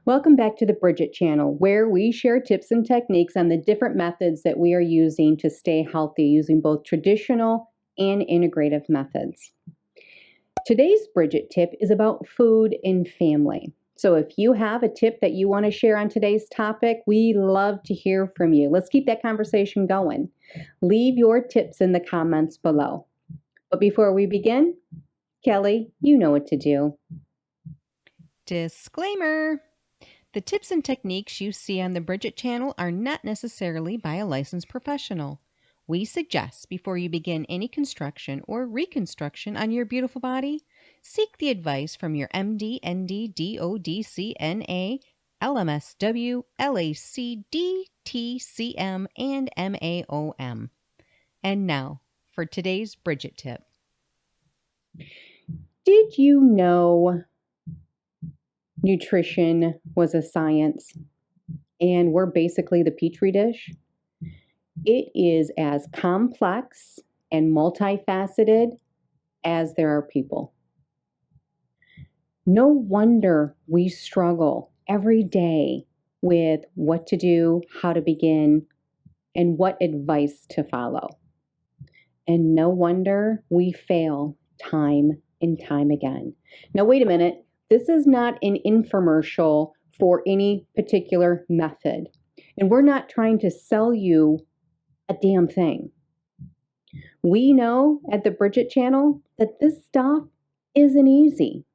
Welcome back to the Bridget channel, where we share tips and techniques on the different methods that we are using to stay healthy, using both traditional and integrative methods. Today's Bridget tip is about food and family. So if you have a tip that you want to share on today's topic, we love to hear from you. Let's keep that conversation going. Leave your tips in the comments below. But before we begin, Kelly, you know what to do. Disclaimer! The tips and techniques you see on the Bridget channel are not necessarily by a licensed professional. We suggest before you begin any construction or reconstruction on your beautiful body, seek the advice from your MD, ND, DOD, CNA, LMSW, LAC, DTCM, and MAOM. And now for today's Bridget tip. Did you know nutrition was a science and we're basically the petri dish? It is as complex and multifaceted as there are people. No wonder we struggle every day with what to do, how to begin, and what advice to follow. And no wonder we fail time and time again. Now, wait a minute. This is not an infomercial for any particular method. And we're not trying to sell you a damn thing. We know at the Bridget channel that this stuff isn't easy.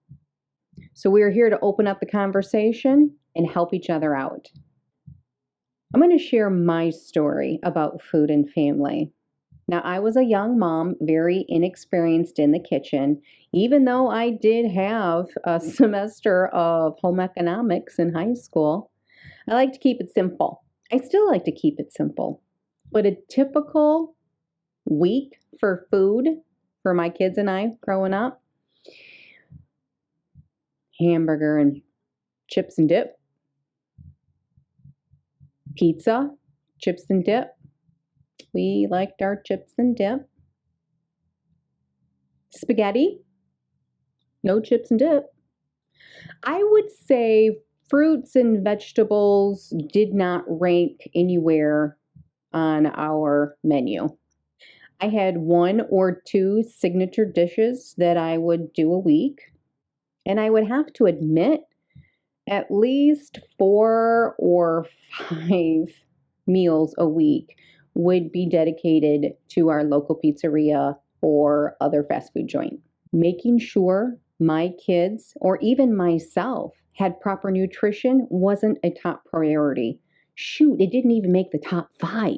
So we are here to open up the conversation and help each other out. I'm going to share my story about food and family. Now, I was a young mom, very inexperienced in the kitchen, even though I did have a semester of home economics in high school. I like to keep it simple. I still like to keep it simple. But a typical week for food for my kids and I growing up, hamburger and chips and dip, pizza, chips and dip. We liked our chips and dip. Spaghetti, no chips and dip. I would say fruits and vegetables did not rank anywhere on our menu. I had one or two signature dishes that I would do a week. And I would have to admit, at least 4 or 5 meals a week would be dedicated to our local pizzeria or other fast food joint. Making sure my kids or even myself had proper nutrition wasn't a top priority. Shoot, it didn't even make the top 5.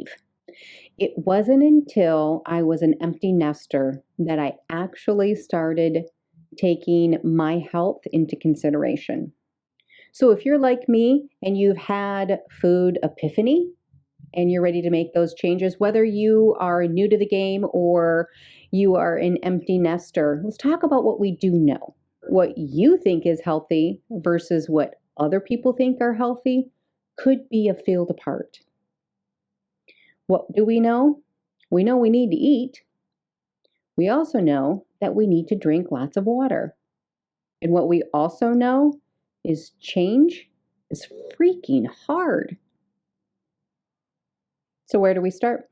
It wasn't until I was an empty nester that I actually started taking my health into consideration. So if you're like me and you've had food epiphany, and you're ready to make those changes, whether you are new to the game or you are an empty nester, let's talk about what we do know. What you think is healthy versus what other people think are healthy could be a field apart. What do we know? We know we need to eat. We also know that we need to drink lots of water. And what we also know is change is freaking hard. So where do we start?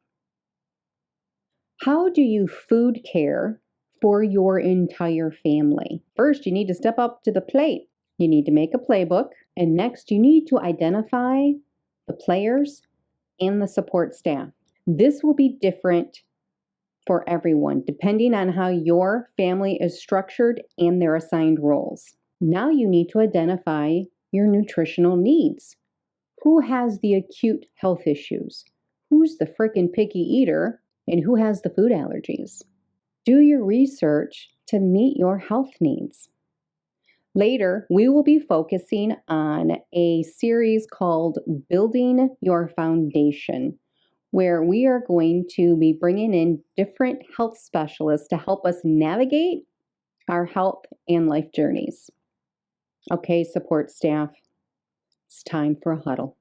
How do you food care for your entire family? First, you need to step up to the plate. You need to make a playbook. And next, you need to identify the players and the support staff. This will be different for everyone, depending on how your family is structured and their assigned roles. Now you need to identify your nutritional needs. Who has the acute health issues? Who's the frickin' picky eater? And who has the food allergies? Do your research to meet your health needs. Later, we will be focusing on a series called Building Your Foundation, where we are going to be bringing in different health specialists to help us navigate our health and life journeys. Okay, support staff, it's time for a huddle.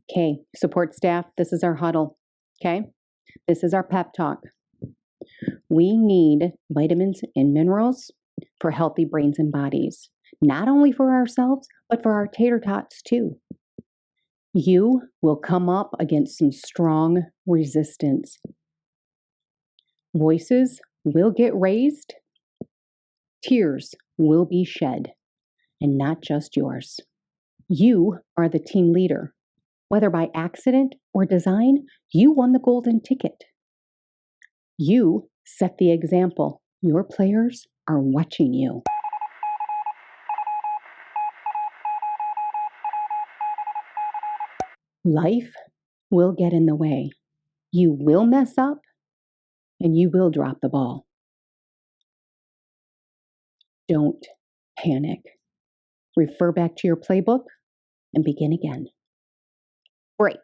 Okay, support staff, this is our huddle. Okay, this is our pep talk. We need vitamins and minerals for healthy brains and bodies, not only for ourselves, but for our tater tots too. You will come up against some strong resistance. Voices will get raised, tears will be shed, and not just yours. You are the team leader. Whether by accident or design, you won the golden ticket. You set the example. Your players are watching you. Life will get in the way. You will mess up and you will drop the ball. Don't panic. Refer back to your playbook and begin again. Break.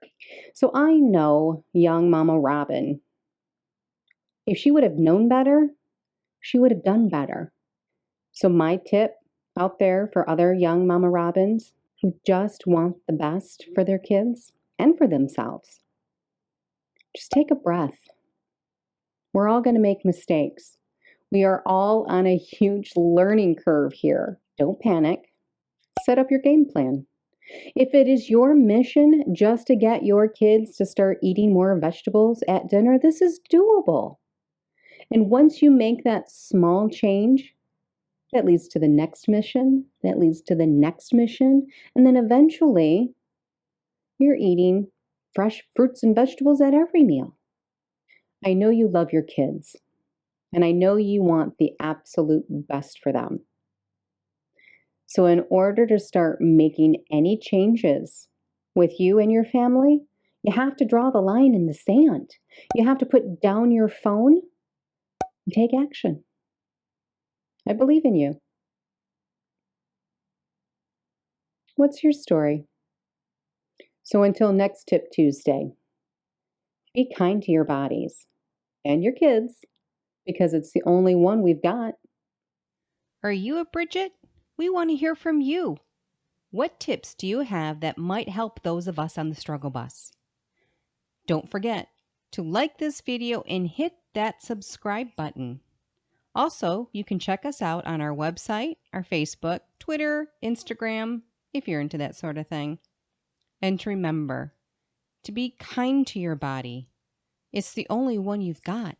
So I know young Mama Robin. If she would have known better, she would have done better. So my tip out there for other young Mama Robins who just want the best for their kids and for themselves, just take a breath. We're all going to make mistakes. We are all on a huge learning curve here. Don't panic. Set up your game plan. If it is your mission just to get your kids to start eating more vegetables at dinner, this is doable. And once you make that small change, that leads to the next mission, that leads to the next mission, and then eventually you're eating fresh fruits and vegetables at every meal. I know you love your kids, and I know you want the absolute best for them. So in order to start making any changes with you and your family, you have to draw the line in the sand. You have to put down your phone and take action. I believe in you. What's your story? So until next Tip Tuesday, be kind to your bodies and your kids because it's the only one we've got. Are you a Bridget? We want to hear from you. What tips do you have that might help those of us on the struggle bus? Don't forget to like this video and hit that subscribe button. Also, you can check us out on our website, our Facebook, Twitter, Instagram, if you're into that sort of thing. And to remember to be kind to your body. It's the only one you've got.